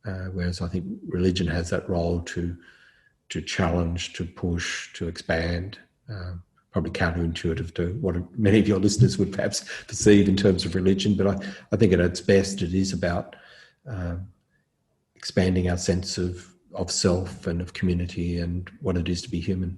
Whereas I think religion has that role to challenge, to push, to expand, probably counterintuitive to what many of your listeners would perhaps perceive in terms of religion. But I think at its best, it is about expanding our sense of self and of community and what it is to be human.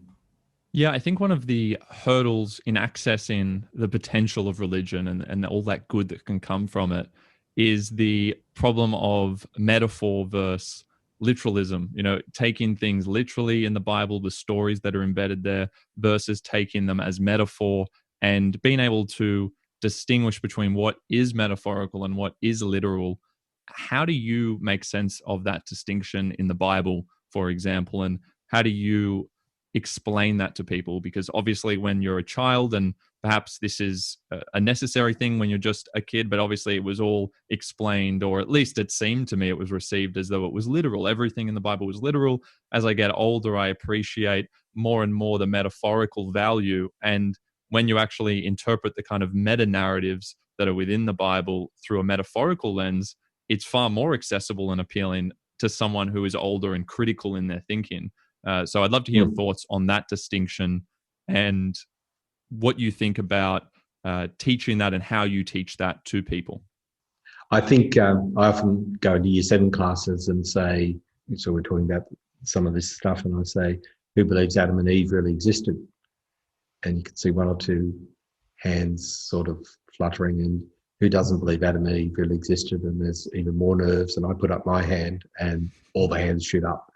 Yeah, I think one of the hurdles in accessing the potential of religion and all that good that can come from it is the problem of metaphor versus literalism, taking things literally in the Bible, the stories that are embedded there, versus taking them as metaphor, and being able to distinguish between what is metaphorical and what is literal. How do you make sense of that distinction in the Bible, for example, and how do you explain that to people? Because obviously when you're a child, and perhaps this is a necessary thing when you're just a kid, but obviously it was all explained, or at least it seemed to me it was received as though it was literal. Everything in the Bible was literal. As I get older, I appreciate more and more the metaphorical value. And when you actually interpret the kind of meta narratives that are within the Bible through a metaphorical lens, it's far more accessible and appealing to someone who is older and critical in their thinking. So I'd love to hear your thoughts on that distinction and what you think about teaching that and how you teach that to people. I think I often go into year 7 classes and say, so we're talking about some of this stuff, and I say, who believes Adam and Eve really existed? And you can see 1 or 2 hands sort of fluttering, and who doesn't believe Adam and Eve really existed? And there's even more nerves, and I put up my hand and all the hands shoot up.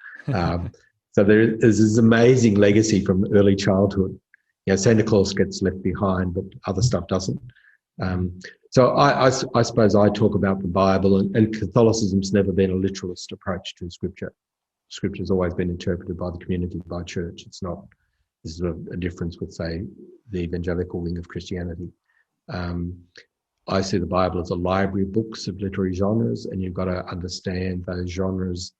So there's this amazing legacy from early childhood. You know, Santa Claus gets left behind, but other stuff doesn't. So I suppose I talk about the Bible, and Catholicism's never been a literalist approach to Scripture. Scripture's always been interpreted by the community, by church. It's not. This is a difference with, say, the evangelical wing of Christianity. I see the Bible as a library of books of literary genres, and you've got to understand those genres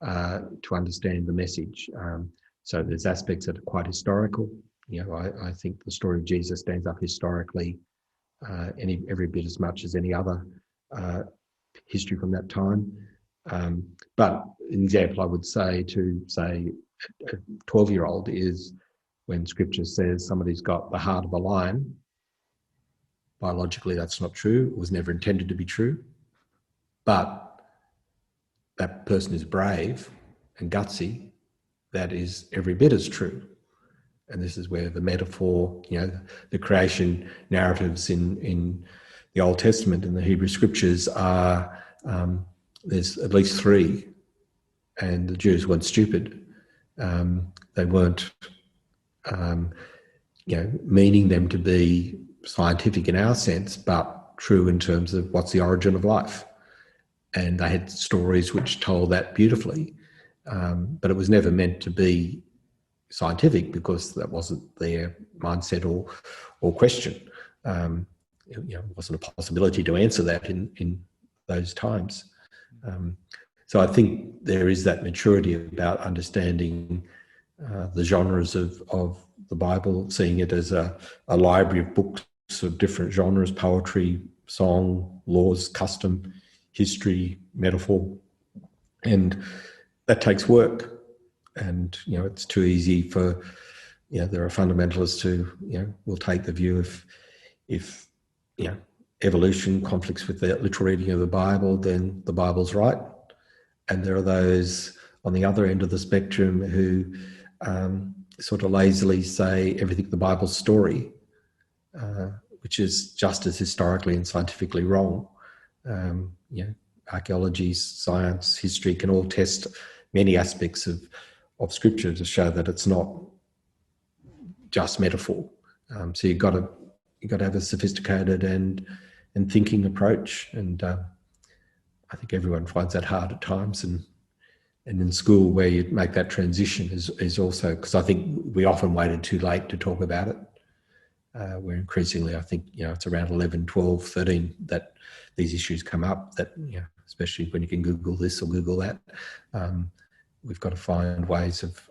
to understand the message. So there's aspects that are quite historical. You know, I think the story of Jesus stands up historically every bit as much as any other history from that time. But an example I would say to, say, a 12-year-old is when Scripture says somebody's got the heart of a lion. Biologically, that's not true. It was never intended to be true. But that person is brave and gutsy. That is every bit as true. And this is where the metaphor, you know, the creation narratives in the Old Testament and the Hebrew Scriptures are, there's at least 3. And the Jews weren't stupid. They weren't, meaning them to be scientific in our sense, but true in terms of what's the origin of life. And they had stories which told that beautifully, but it was never meant to be scientific because that wasn't their mindset or question. It wasn't a possibility to answer that in those times. So I think there is that maturity about understanding the genres of the Bible, seeing it as a library of books of different genres: poetry, song, laws, custom, history, metaphor, and that takes work. And it's too easy for there are fundamentalists who will take the view if evolution conflicts with the literal reading of the Bible, then the Bible's right. And there are those on the other end of the spectrum who sort of lazily say everything in the Bible's story, which is just as historically and scientifically wrong. Archaeology, science, history can all test many aspects of Scripture to show that it's not just metaphor. So you've got to have a sophisticated and thinking approach, and I think everyone finds that hard at times. And in school, where you make that transition is also, because I think we often waited too late to talk about it. Where increasingly, I think it's around 11, 12, 13 that these issues come up. That especially when you can Google this or Google that. We've got to find ways of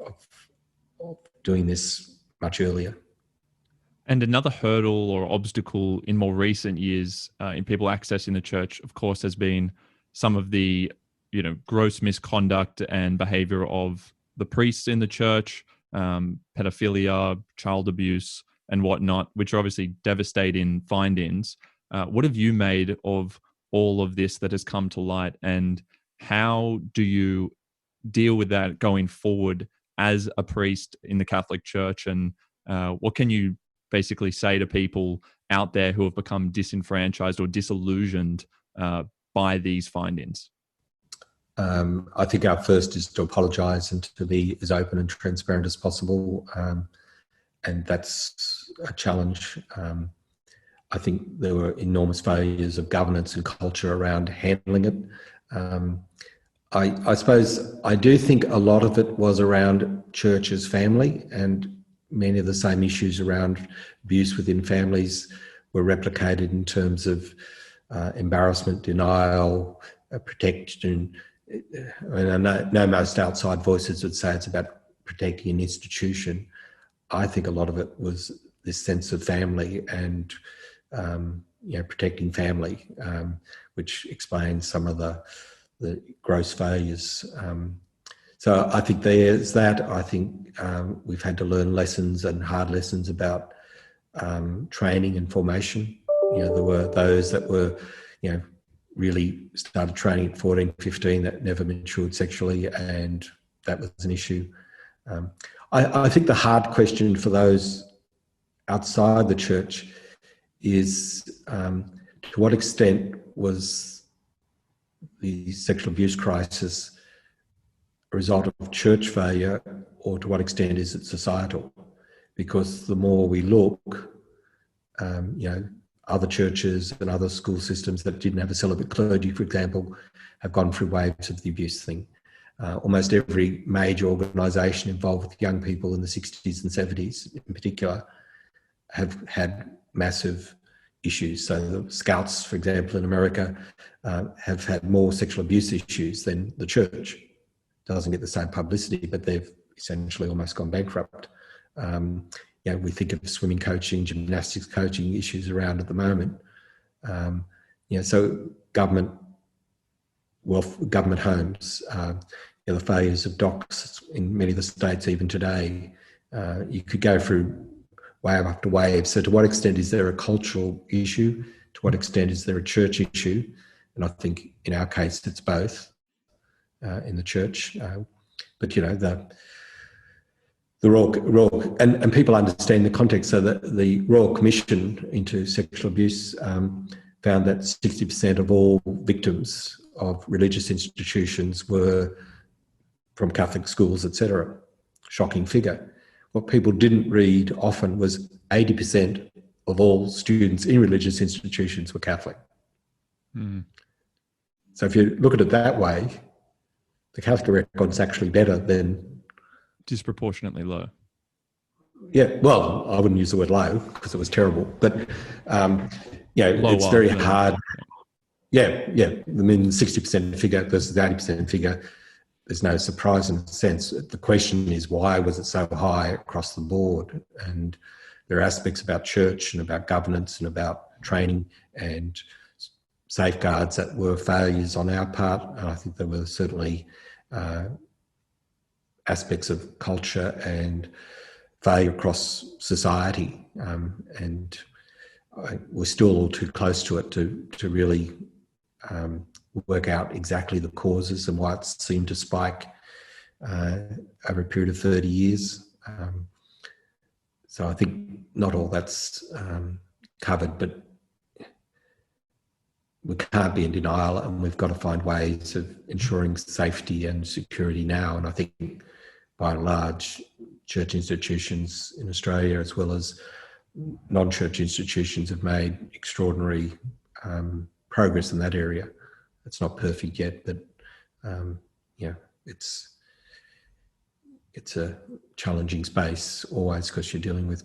doing this much earlier. And another hurdle or obstacle in more recent years in people accessing the church, of course, has been some of the gross misconduct and behavior of the priests in the church, pedophilia, child abuse, and whatnot, which are obviously devastating findings. What have you made of all of this that has come to light, and how do you deal with that going forward as a priest in the Catholic Church? And what can you basically say to people out there who have become disenfranchised or disillusioned by these findings? I think our first is to apologise and to be as open and transparent as possible, and that's a challenge. I think there were enormous failures of governance and culture around handling it. I suppose I do think a lot of it was around church as family, and many of the same issues around abuse within families were replicated in terms of embarrassment, denial, protection. I know most outside voices would say it's about protecting an institution. I think a lot of it was this sense of family and protecting family, which explains some of the gross failures. So I think there's that. I think we've had to learn lessons and hard lessons about training and formation. There were those that were, really started training at 14, 15 that never matured sexually, and that was an issue. I think the hard question for those outside the church is to what extent was the sexual abuse crisis a result of church failure, or to what extent is it societal? Because the more we look, other churches and other school systems that didn't have a celibate clergy, for example, have gone through waves of the abuse thing. Almost every major organisation involved with young people in the 60s and 70s in particular have had massive issues. So the Scouts, for example, in America, have had more sexual abuse issues than the church. Doesn't get the same publicity, but they've essentially almost gone bankrupt. We think of swimming coaching, gymnastics coaching issues around at the moment. So government homes, the failures of docks in many of the states even today, you could go through wave after wave. So to what extent is there a cultural issue? To what extent is there a church issue? And I think in our case, it's both in the church. But the Royal and people understand the context. So that the Royal Commission into Sexual Abuse found that 60% of all victims of religious institutions were from Catholic schools, etc. Shocking figure. What people didn't read often was 80% of all students in religious institutions were Catholic. Mm. So if you look at it that way, the Catholic record's actually better than... Disproportionately low. Yeah, well, I wouldn't use the word low because it was terrible, but it's very hard. Yeah. I mean, 60% figure versus the 80% figure, there's no surprise in a sense. The question is, why was it so high across the board? And there are aspects about church and about governance and about training and safeguards that were failures on our part. And I think there were certainly aspects of culture and failure across society. And we're still all too close to it to really work out exactly the causes and why it seemed to spike over a period of 30 years. So I think not all that's covered, but we can't be in denial, and we've got to find ways of ensuring safety and security now. And I think by and large, church institutions in Australia as well as non-church institutions have made extraordinary progress in that area. It's not perfect yet, but it's a challenging space always because you're dealing with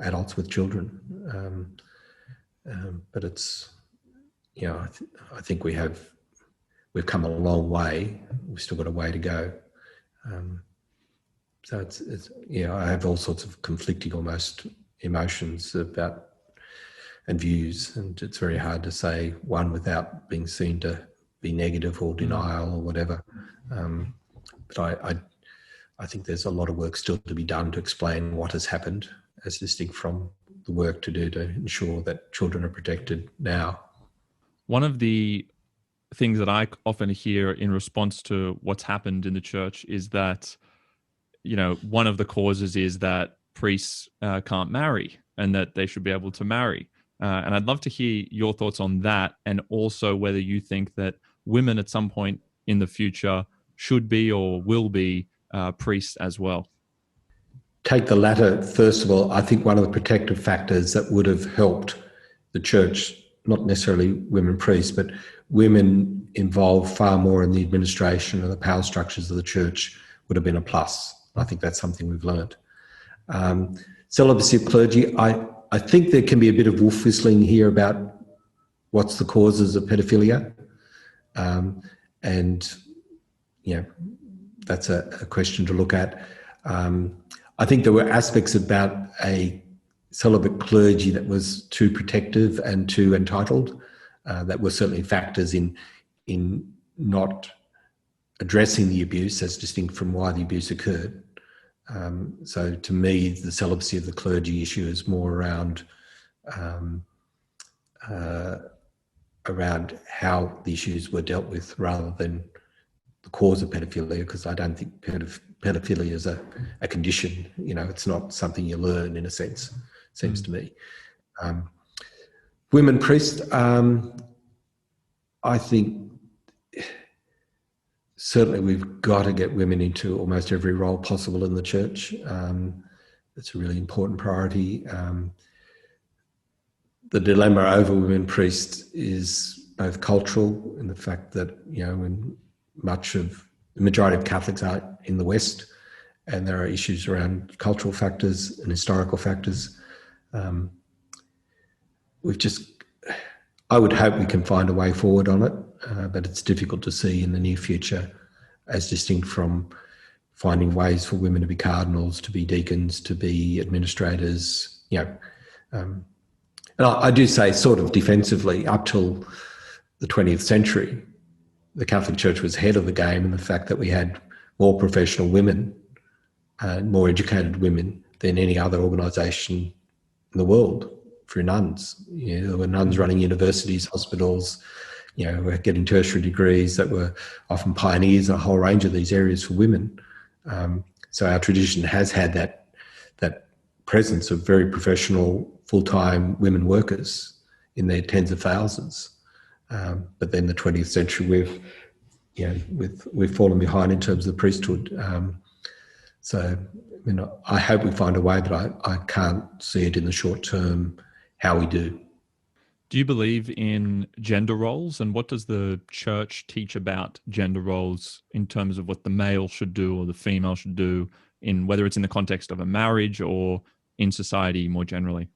adults with children. But it's, I think we've come a long way. We've still got a way to go. So it's I have all sorts of conflicting almost emotions about and views, and it's very hard to say one without being seen to be negative or denial or whatever. But I think there's a lot of work still to be done to explain what has happened, as distinct from the work to do to ensure that children are protected now. One of the things that I often hear in response to what's happened in the church is that, one of the causes is that priests can't marry and that they should be able to marry. And I'd love to hear your thoughts on that, and also whether you think that women at some point in the future should be or will be priests as well. Take the latter first of all. I think one of the protective factors that would have helped the church, not necessarily women priests, but women involved far more in the administration and the power structures of the church would have been a plus. I think that's something we've learned. Celibacy of clergy, I think there can be a bit of wolf whistling here about what's the causes of pedophilia. And that's a question to look at. I think there were aspects about a celibate clergy that was too protective and too entitled. That were certainly factors in not addressing the abuse as distinct from why the abuse occurred. So to me, the celibacy of the clergy issue is more around how the issues were dealt with rather than the cause of pedophilia, because I don't think pedophilia is a condition. It's not something you learn, in a sense, seems to me. Women priests, I think certainly we've got to get women into almost every role possible in the church. It's a really important priority. The dilemma over women priests is both cultural, in the fact that, when the majority of Catholics are in the West, and there are issues around cultural factors and historical factors. I would hope we can find a way forward on it, but it's difficult to see in the near future, as distinct from finding ways for women to be cardinals, to be deacons, to be administrators. And I do say, sort of defensively, up till the 20th century, the Catholic Church was ahead of the game in the fact that we had more professional women, more educated women than any other organisation in the world. For nuns, there were nuns running universities, hospitals, were getting tertiary degrees that were often pioneers in a whole range of these areas for women. So our tradition has had that presence of very professional, full-time women workers in their tens of thousands. But then the 20th century, we've fallen behind in terms of the priesthood. So I hope we find a way, but I can't see it in the short term how we do. Do you believe in gender roles, and what does the church teach about gender roles in terms of what the male should do or the female should do, in whether it's in the context of a marriage or in society more generally?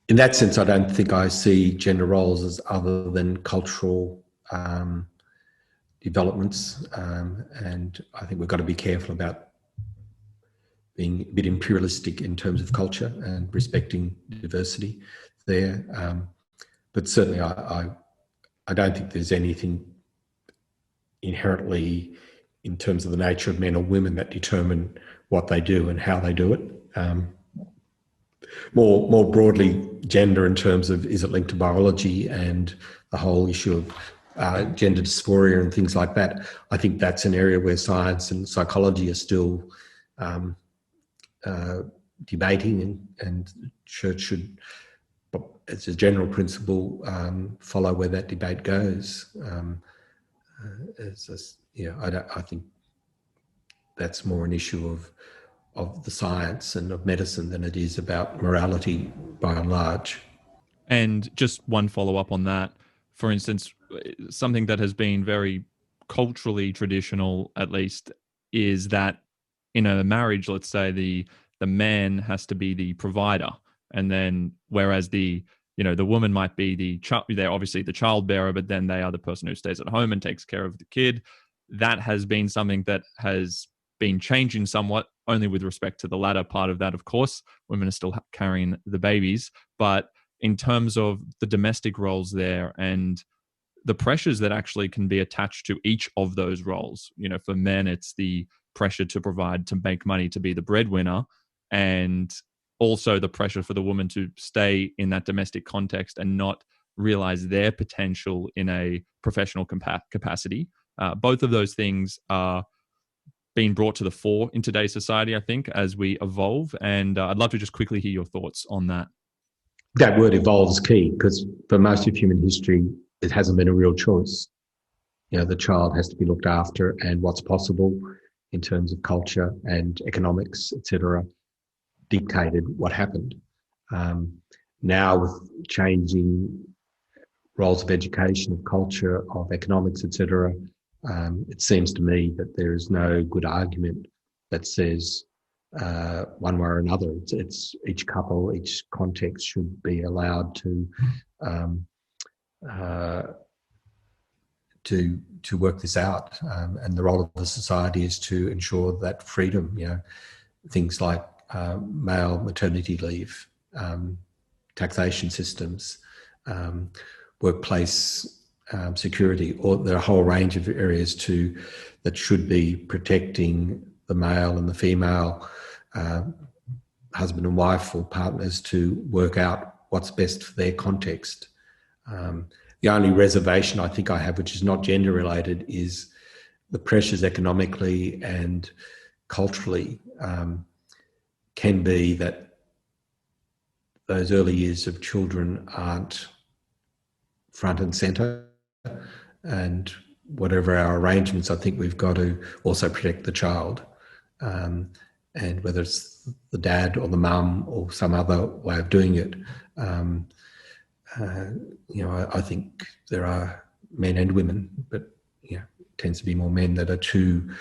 In that sense, I don't think I see gender roles as other than cultural developments, and I think we've got to be careful about being a bit imperialistic in terms of culture and respecting diversity there. But certainly I don't think there's anything inherently in terms of the nature of men or women that determine what they do and how they do it. More broadly, gender in terms of, is it linked to biology and the whole issue of gender dysphoria and things like that. I think that's an area where science and psychology are still debating, and the church should, as a general principle, follow where that debate goes. I think that's more an issue of the science and of medicine than it is about morality by and large. And just one follow-up on that, for instance, something that has been very culturally traditional, at least, is that in a marriage, let's say the man has to be the provider, and then whereas the woman might be they're obviously the child bearer, but then they are the person who stays at home and takes care of the kid. That has been something that has been changing somewhat, only with respect to the latter part of that, of course. Women are still carrying the babies, but in terms of the domestic roles there and the pressures that actually can be attached to each of those roles. For men, it's the pressure to provide, to make money, to be the breadwinner, and also the pressure for the woman to stay in that domestic context and not realize their potential in a professional capacity. Both of those things are being brought to the fore in today's society, I think, as we evolve. And I'd love to just quickly hear your thoughts on that. That word evolve is key, because for most of human history, it hasn't been a real choice. The child has to be looked after, and what's possible in terms of culture and economics, etc., dictated what happened. Now, with changing roles of education, of culture, of economics, etc., it seems to me that there is no good argument that says one way or another. It's each couple, each context should be allowed to work this out, and the role of the society is to ensure that freedom. Things like male maternity leave, taxation systems, workplace security, or there are a whole range of areas that should be protecting the male and the female husband and wife or partners to work out what's best for their context. The only reservation I think I have, which is not gender related, is the pressures economically and culturally can be that those early years of children aren't front and centre, and whatever our arrangements, I think we've got to also protect the child, and whether it's the dad or the mum or some other way of doing it. I think there are men and women, but it tends to be more men that are too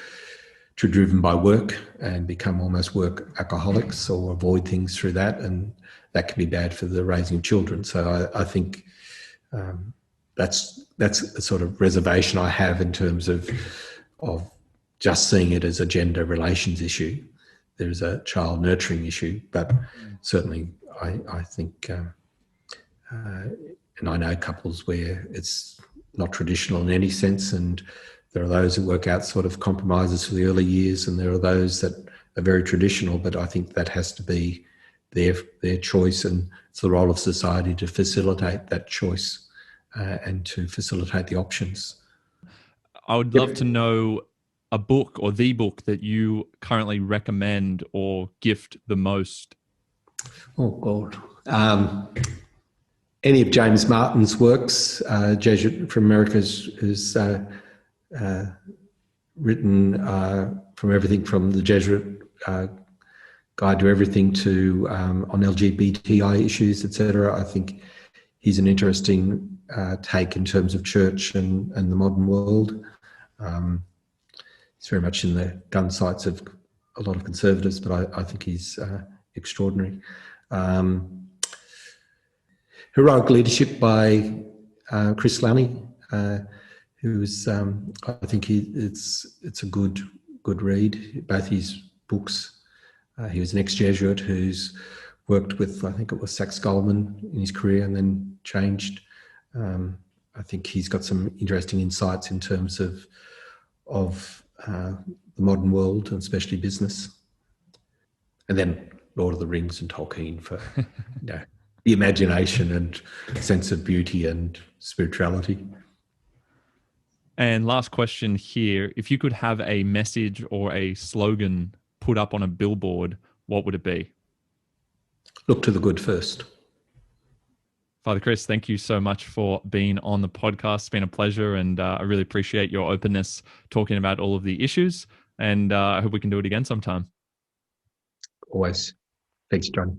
driven by work and become almost work alcoholics or avoid things through that, and that can be bad for the raising of children. So I think that's a sort of reservation I have in terms of just seeing it as a gender relations issue. There's a child nurturing issue, but certainly I think, and I know couples where it's not traditional in any sense, and there are those who work out sort of compromises for the early years, and there are those that are very traditional, but I think that has to be their choice, and it's the role of society to facilitate that choice and to facilitate the options. I would love to know a book or the book that you currently recommend or gift the most. Oh, God. Any of James Martin's works, Jesuit from America, is written from everything from the Jesuit Guide to Everything to on LGBTI issues, etc. I think he's an interesting take in terms of church and the modern world. He's very much in the gun sights of a lot of conservatives, but I think he's extraordinary. Heroic Leadership by Chris Middleton, who's I think it's a good read. Both his books. He was an ex-Jesuit who's worked with, I think it was Saxe Goldman in his career and then changed. I think he's got some interesting insights in terms of the modern world and especially business. And then Lord of the Rings and Tolkien for the imagination and sense of beauty and spirituality. And last question here. If you could have a message or a slogan put up on a billboard, what would it be? Look to the good first. Father Chris, thank you so much for being on the podcast. It's been a pleasure, and I really appreciate your openness talking about all of the issues, and I hope we can do it again sometime. Always. Thanks, Jonny.